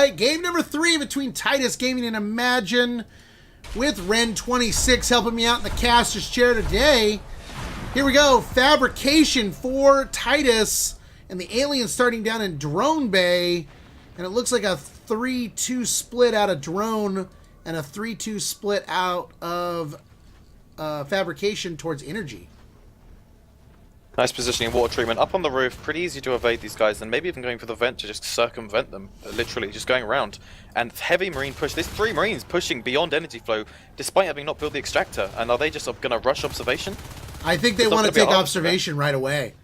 right, game number 3 between Titus Gaming and iMAGINE with Ren26 helping me out in the caster's chair today. Here we go, fabrication for Titus and the aliens starting down in Drone Bay. And it looks like a 3-2 split out of drone and a 3-2 split out of fabrication towards energy. Nice positioning, water treatment up on the roof. Pretty easy to evade these guys, and maybe even going for the vent to just circumvent them. Literally, just going around. And heavy marine push. There's 3 marines pushing beyond energy flow, despite having not built the extractor. And are they just going to rush observation? I think they want to take observation right away.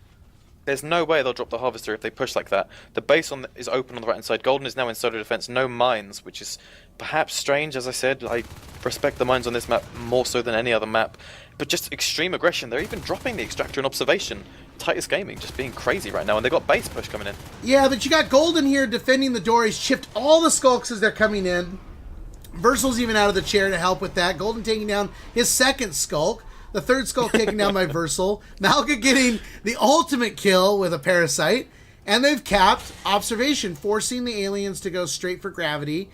There's no way they'll drop the harvester if they push like that. The base is open on the right hand side. Golden is now in solar defense. No mines, which is perhaps strange. As I said, I respect the mines on this map more so than any other map. But just extreme aggression. They're even dropping the extractor in observation. Titus Gaming just being crazy right now, and they've got base push coming in. Yeah, but you got Golden here defending the door. He's chipped all the skulks as they're coming in. Versal's even out of the chair to help with that. Golden taking down his second skulk. The third skulk taken down by Versal. Malga getting the ultimate kill with a parasite. And they've capped observation, forcing the aliens to go straight for gravity.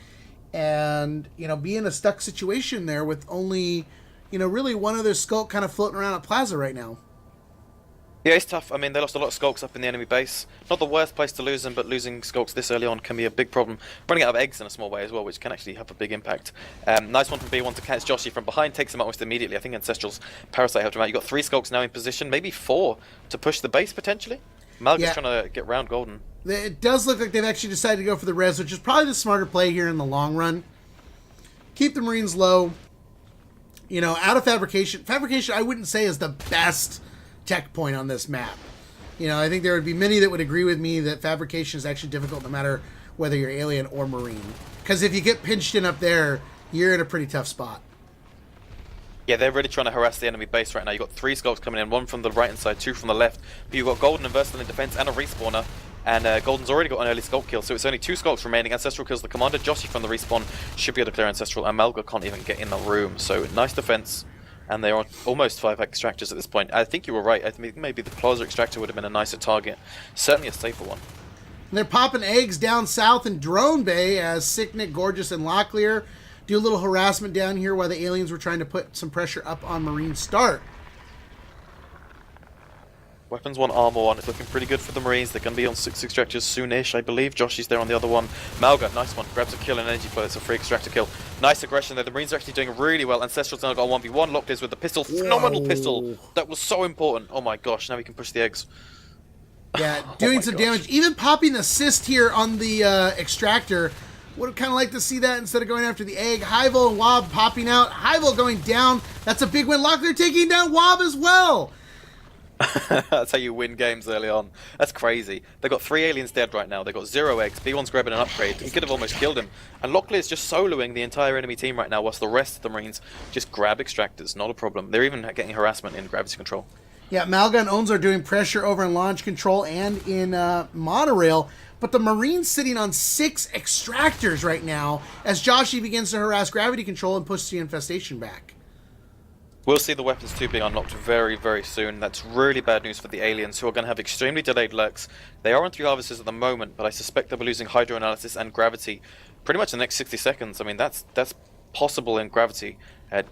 And, you know, be in a stuck situation there with only, you know, really one other skulk kind of floating around at Plaza right now. Yeah, it's tough. I mean, they lost a lot of skulks up in the enemy base. Not the worst place to lose them, but losing skulks this early on can be a big problem. Running out of eggs in a small way as well, which can actually have a big impact. Nice one from B1 to catch Joshy from behind, takes him out almost immediately. I think Ancestral's Parasite helped him out. You've got 3 skulks now in position, maybe 4 to push the base potentially. Malga's trying to get round Golden. It does look like they've actually decided to go for the res, which is probably the smarter play here in the long run. Keep the Marines low. You know, out of fabrication. Fabrication, I wouldn't say is the best tech point on this map. You know, I think there would be many that would agree with me that fabrication is actually difficult no matter whether you're alien or marine. Because if you get pinched in up there, you're in a pretty tough spot. Yeah, they're really trying to harass the enemy base right now. You've got 3 skulks coming in, 1 from the right hand side, 2 from the left. But you've got Golden and Versal in defense and a respawner. And Golden's already got an early skulk kill, so it's only 2 skulks remaining. Ancestral kills the commander. Joshy from the respawn should be able to clear Ancestral, and Malga can't even get in the room. So nice defense. And they are almost 5 extractors at this point. I think you were right. I think maybe the Plaza extractor would have been a nicer target. Certainly a safer one. And they're popping eggs down south in Drone Bay as Sicknick, Gorgeous, and Locklear do a little harassment down here while the aliens were trying to put some pressure up on Marine Start. Weapons 1, armor 1. It's looking pretty good for the Marines. They're going to be on 6 extractors soonish, I believe. Joshy's there on the other one. Malga, nice one. Grabs a kill and energy flow. It's a free extractor kill. Nice aggression there. The Marines are actually doing really well. Ancestral's now got a 1v1. Locked is with the pistol. Phenomenal pistol. That was so important. Oh my gosh. Now we can push the eggs. Yeah, doing some damage. Even popping assist here on the extractor. Would have kind of liked to see that instead of going after the egg. Hyvel and Wob popping out. Hyvel going down. That's a big win. Locklear taking down Wob as well. That's how you win games early on. That's crazy. They've got 3 aliens dead right now. They've got 0 eggs. B1's grabbing an upgrade. He could have almost killed him. And Locklear's just soloing the entire enemy team right now, whilst the rest of the Marines just grab extractors. Not a problem. They're even getting harassment in gravity control. Yeah, Malga and Owns are doing pressure over in launch control and in monorail. But the Marines sitting on 6 extractors right now as Joshy begins to harass gravity control and push the infestation back. We'll see the weapons 2 being unlocked very, very soon. That's really bad news for the aliens, who are going to have extremely delayed lurks. They are on 3 harvesters at the moment, but I suspect they'll be losing hydro analysis and gravity pretty much in the next 60 seconds. I mean, that's possible in gravity,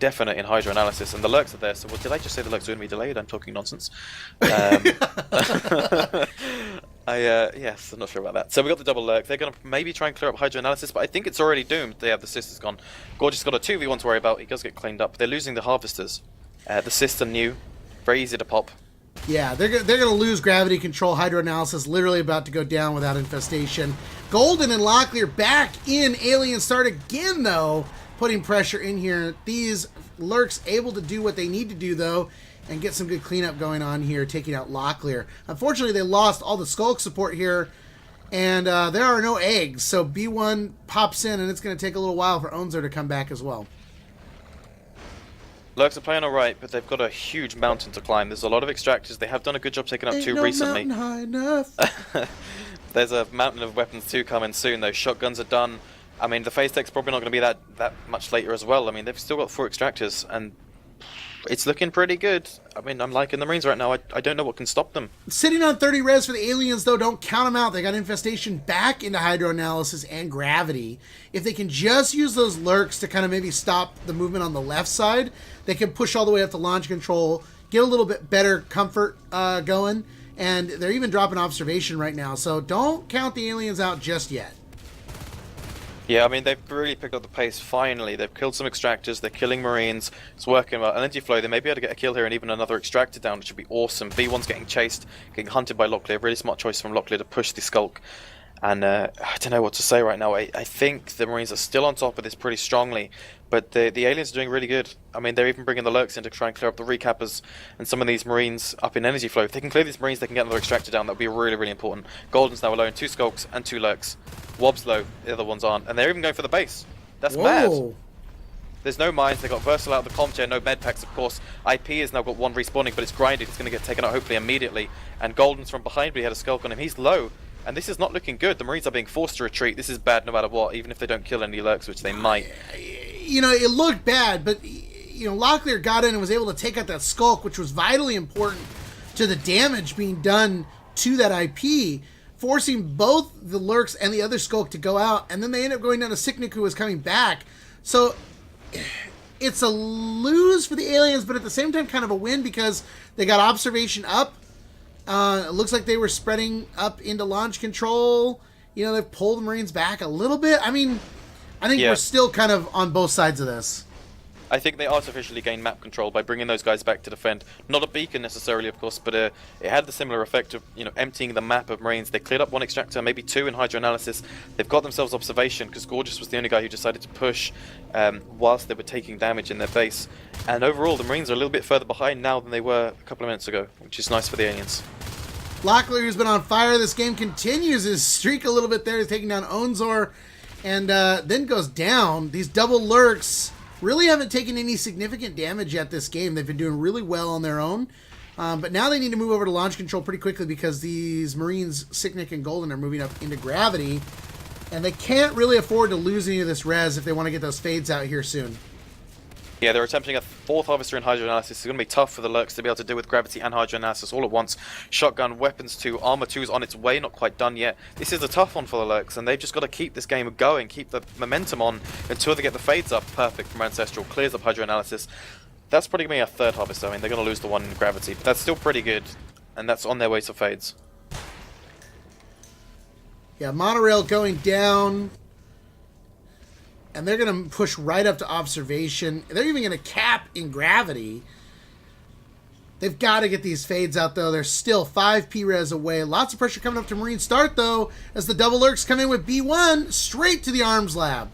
definite in hydro analysis, and the lurks are there. So, well, did I just say the lurks are going to be delayed? I'm talking nonsense. Yes, I'm not sure about that. So we got the double lurk. They're going to maybe try and clear up hydro analysis, but I think it's already doomed. They have the sister's gone. Gorgeous got a 2v1 to worry about. He does get cleaned up. They're losing the harvesters. The sister new, very easy to pop. Yeah, they're going to lose gravity control. Hydro analysis literally about to go down without infestation. Golden and Locklear back in Alien Start again, though, putting pressure in here. These lurks able to do what they need to do, though, and get some good cleanup going on here, taking out Locklear. Unfortunately, they lost all the skulk support here, and there are no eggs. So B1 pops in, and it's going to take a little while for Onzer to come back as well. Lurks are playing alright, but they've got a huge mountain to climb. There's a lot of extractors. They have done a good job taking up 2 recently. High enough. There's a mountain of weapons 2 coming soon, though. Shotguns are done. I mean, the phase tech's probably not going to be that much later as well. I mean, they've still got 4 extractors, and It's looking pretty good. I mean, I'm liking the Marines right now. I don't know what can stop them. Sitting on 30 res for the aliens, though, don't count them out. They got infestation back into hydroanalysis and gravity. If they can just use those lurks to kind of maybe stop the movement on the left side, they can push all the way up to launch control, get a little bit better comfort going, and they're even dropping observation right now. So don't count the aliens out just yet. Yeah, I mean, they've really picked up the pace, finally. They've killed some extractors, they're killing Marines, it's working well. Energy flow, they may be able to get a kill here and even another extractor down, which would be awesome. B1's getting chased, getting hunted by Locklear. Really smart choice from Locklear to push the Skulk. And I don't know what to say right now. I think the Marines are still on top of this pretty strongly, but the aliens are doing really good. I mean, they're even bringing the lurks in to try and clear up the recappers and some of these Marines up in energy flow. If they can clear these Marines, they can get another extractor down. That would be really, really important. Golden's now alone, 2 Skulks and 2 lurks. Wobb's low, the other ones aren't. And they're even going for the base. That's mad. There's no mines, they got Versal out of the comp chair, no med packs, of course. IP has now got 1 respawning, but it's grinded. It's going to get taken out hopefully immediately. And Golden's from behind, but he had a Skulk on him. He's low. And this is not looking good. The Marines are being forced to retreat. This is bad no matter what, even if they don't kill any lurks, which they might. You know, it looked bad, but, you know, Locklear got in and was able to take out that Skulk, which was vitally important to the damage being done to that IP, forcing both the lurks and the other Skulk to go out. And then they end up going down to Sicknick, who was coming back. So it's a lose for the aliens, but at the same time kind of a win because they got observation up. It looks like they were spreading up into launch control. You know, they've pulled the Marines back a little bit. I mean, I think we're still kind of on both sides of this. I think they artificially gained map control by bringing those guys back to defend. Not a beacon necessarily, of course, but it had the similar effect of, you know, emptying the map of Marines. They cleared up 1 extractor, maybe 2 in hydroanalysis. They've got themselves observation because Gorgeous was the only guy who decided to push whilst they were taking damage in their base. And overall, the Marines are a little bit further behind now than they were a couple of minutes ago, which is nice for the aliens. Locklear, who's been on fire this game, continues his streak a little bit there. He's taking down Onzor and then goes down. These double lurks really haven't taken any significant damage yet this game. They've been doing really well on their own. But now they need to move over to launch control pretty quickly because these Marines, Sicknick and Golden, are moving up into gravity. And they can't really afford to lose any of this res if they want to get those fades out here soon. Yeah, they're attempting a 4th Harvester in hydroanalysis. It's going to be tough for the lurks to be able to deal with gravity and hydroanalysis all at once. Shotgun, weapons 2, armor 2 is on its way, not quite done yet. This is a tough one for the lurks, and they've just got to keep this game going, keep the momentum on until they get the fades up. Perfect from Ancestral, clears up hydroanalysis. That's probably going to be a 3rd Harvester. I mean, they're going to lose the one in gravity, but that's still pretty good, and that's on their way to fades. Yeah, monorail going down. And they're going to push right up to observation. They're even going to cap in gravity. They've got to get these fades out, though. They're still 5 P-res away. Lots of pressure coming up to Marine start, though, as the double lurks come in with B1 straight to the arms lab.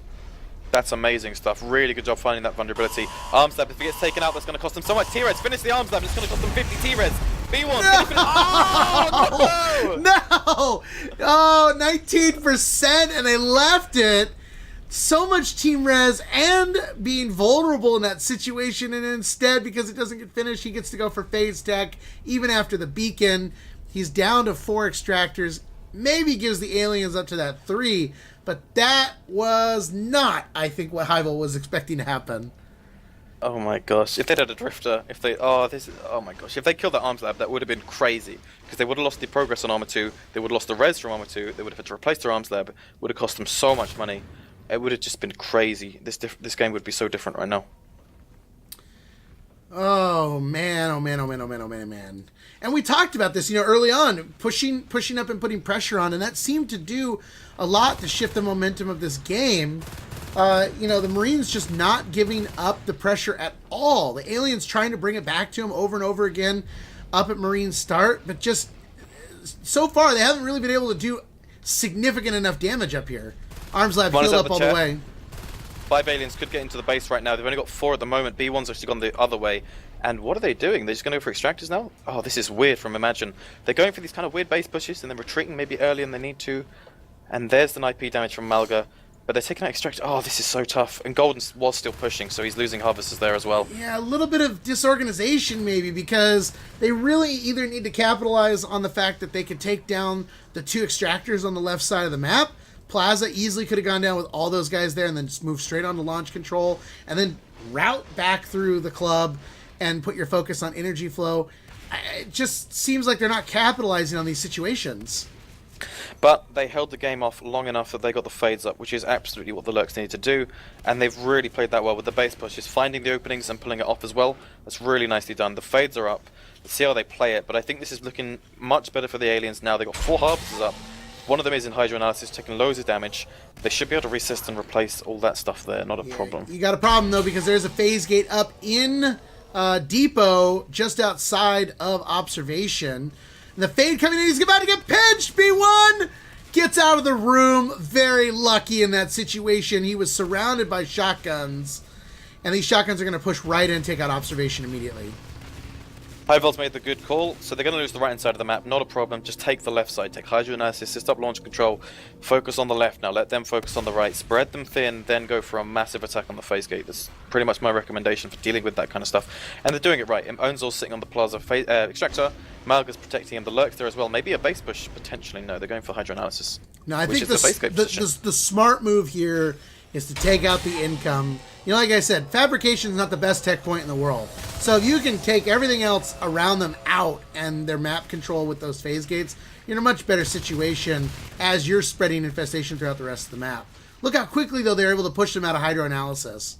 That's amazing stuff. Really good job finding that vulnerability. Arms lab, if it gets taken out, that's going to cost them so much T-res. Finish the arms lab, it's going to cost them 50 T-res. B1, no! Oh, no! No! Oh, 19%, and they left it. So much team res and being vulnerable in that situation, and instead, because it doesn't get finished, he gets to go for phase tech even after the beacon. He's down to 4 extractors, maybe gives the aliens up to that 3, but that was not, I think, what Hyvel was expecting to happen. Oh my gosh, if they'd had a drifter, if they, oh my gosh, if they killed that arms lab, that would have been crazy, because they would have lost the progress on armor 2, they would have lost the res from armor 2, they would have had to replace their arms lab, it would have cost them so much money. It would have just been crazy. This game would be so different right now. Oh man, oh man, oh man, oh man, oh man, oh man. And we talked about this, you know, early on, pushing up and putting pressure on, and that seemed to do a lot to shift the momentum of this game. You know, the Marines just not giving up the pressure at all. The aliens trying to bring it back to them over and over again up at Marine start, but just so far they haven't really been able to do significant enough damage up here. Arms lab healed up all the way. 5 aliens could get into the base right now. They've only got 4 at the moment. B1's actually gone the other way. And what are they doing? They're just going to go for extractors now? Oh, this is weird from iMAGINE. They're going for these kind of weird base pushes and then retreating maybe earlier than they need to. And there's the IP damage from Malga. But they're taking out extractors. Oh, this is so tough. And Golden was still pushing, so he's losing harvesters there as well. Yeah, a little bit of disorganization maybe, because they really either need to capitalize on the fact that they could take down the 2 extractors on the left side of the map. Plaza easily could have gone down with all those guys there and then just move straight on to launch control and then route back through the club and put your focus on energy flow. It just seems like they're not capitalizing on these situations. But they held the game off long enough that they got the fades up, which is absolutely what the Lurks needed to do, and they've really played that well with the base push, just finding the openings and pulling it off as well. That's really nicely done. The fades are up. Let's see how they play it, but I think this is looking much better for the aliens now. They've got 4 Harvesters up. One of them is in Hydro Analysis, taking loads of damage. They should be able to resist and replace all that stuff there, not a problem. You got a problem, though, because there's a phase gate up in Depot, just outside of Observation. And the Fade coming in, he's about to get pinched! B1 gets out of the room. Very lucky in that situation. He was surrounded by shotguns, and these shotguns are going to push right in and take out Observation immediately. Highveld's made the good call, so they're going to lose the right-hand side of the map. Not a problem, just take the left side. Take Hydro Analysis, assist up launch control, focus on the left now, let them focus on the right, spread them thin, then go for a massive attack on the phase gate. That's pretty much my recommendation for dealing with that kind of stuff. And they're doing it right. Onzor's sitting on the Plaza Extractor, Malga's protecting him, the Lurks there as well. Maybe a base push, potentially. No, they're going for Hydro Analysis. No, I think the smart move here is to take out the income. You know, like I said, fabrication is not the best tech point in the world. So if you can take everything else around them out and their map control with those phase gates, you're in a much better situation as you're spreading infestation throughout the rest of the map. Look how quickly, though, they're able to push them out of Hydro Analysis.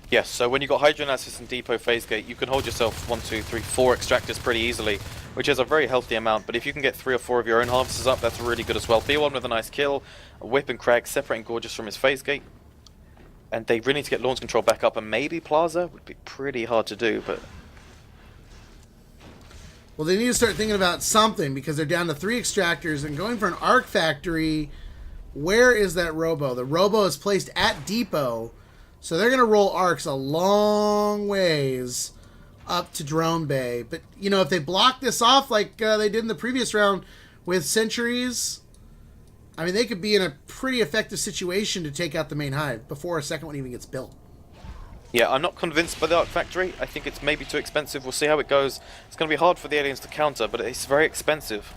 Yes, so when you've got Hydro Analysis and Depot phase gate, you can hold yourself 1, 2, 3, 4 extractors pretty easily, which is a very healthy amount. But if you can get 3 or 4 of your own harvesters up, that's really good as well. B1 with a nice kill, a Whip and Crag separating Gorgeous from his phase gate. And they really need to get launch control back up, and maybe Plaza would be pretty hard to do, but... Well, they need to start thinking about something, because they're down to 3 extractors, and going for an Arc Factory, where is that Robo? The Robo is placed at Depot, so they're going to roll arcs a long ways up to Drone Bay. But, you know, if they block this off like they did in the previous round with Sentries... I mean, they could be in a pretty effective situation to take out the main hive before a second one even gets built. Yeah, I'm not convinced by the Arc Factory. I think it's maybe too expensive. We'll see how it goes. It's going to be hard for the aliens to counter, but it's very expensive.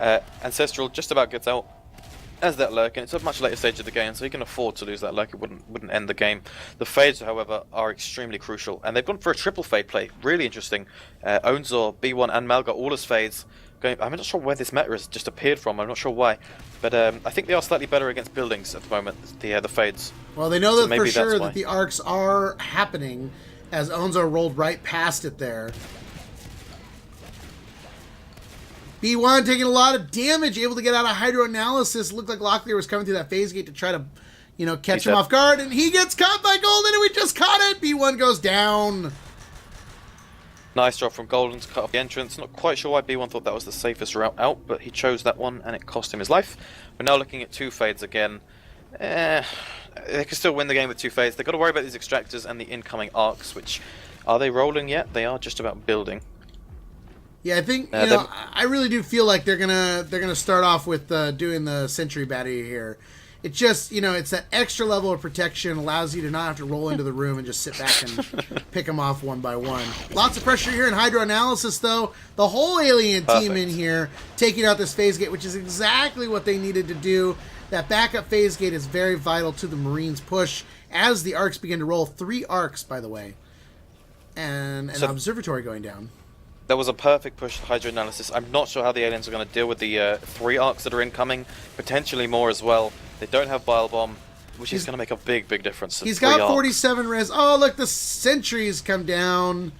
Ancestral just about gets out as that Lurk, and it's a much later stage of the game, so he can afford to lose that Lurk. It wouldn't end the game. The Fades, however, are extremely crucial, and they've gone for a triple Fade play. Really interesting. Onzor, B1, and Malga all as Fades. I'm not sure where this meta has just appeared from. I'm not sure why, but I think they are slightly better against buildings at the moment. The Fades. Well, they know that for sure that the arcs are happening, as Onzo rolled right past it there. B1 taking a lot of damage, able to get out of Hydro Analysis. Looked like Locklear was coming through that phase gate to try to, you know, catch him off guard, and he gets caught by Golden, and we just caught it. B1 goes down. Nice job from Golden to cut off the entrance. Not quite sure why B1 thought that was the safest route out, but he chose that one and it cost him his life. We're now looking at 2 Fades again. They can still win the game with 2 Fades. They've got to worry about these extractors and the incoming arcs, which, are they rolling yet? They are just about building. Yeah, I think, you know, I really do feel like they're gonna start off with doing the Sentry Battery here. It just, you know, it's that extra level of protection, allows you to not have to roll into the room and just sit back and pick them off one by one. Lots of pressure here in Hydro Analysis, though. The whole alien team in here taking out this phase gate, which is exactly what they needed to do. That backup phase gate is very vital to the Marines' push as the arcs begin to roll. 3 arcs, by the way, and an observatory going down. That was a perfect push to Hydro Analysis. I'm not sure how the aliens are going to deal with the 3 arcs that are incoming, potentially more as well. They don't have Bile Bomb, which is going to make a big difference. He's got 47 res. Oh, look, the sentries come down.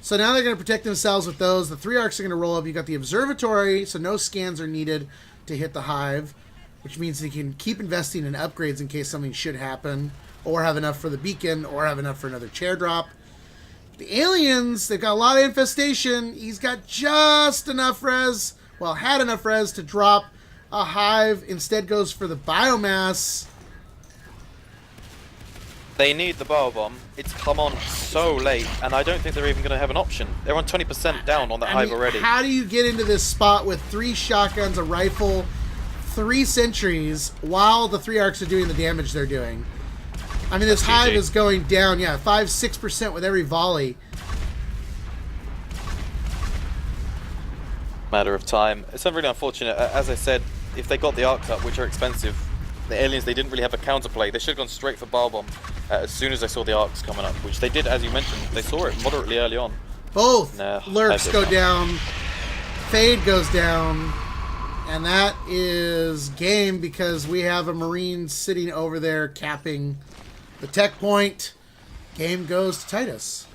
So now they're going to protect themselves with those. The 3 arcs are going to roll up. You got the observatory, so no scans are needed to hit the hive, which means they can keep investing in upgrades in case something should happen, or have enough for the beacon, or have enough for another chair drop. The aliens, they've got a lot of infestation. He's got just enough res, well, had enough res to drop a hive. Instead goes for the biomass. They need the Bile Bomb. It's come on so late, and I don't think they're even going to have an option. They're on 20% down on that hive already. How do you get into this spot with 3 shotguns, a rifle, 3 sentries, while the 3 arcs are doing the damage they're doing? I mean, this hive is going down, 5-6% with every volley. Matter of time. It's really unfortunate. As I said, if they got the arcs up, which are expensive, the aliens, they didn't really have a counterplay. They should have gone straight for Bar Bomb as soon as they saw the arcs coming up, which they did, as you mentioned. They saw it moderately early on. Both No, lurks go down. Fade goes down. And that is game because we have a Marine sitting over there capping the tech point. Game goes to Titus.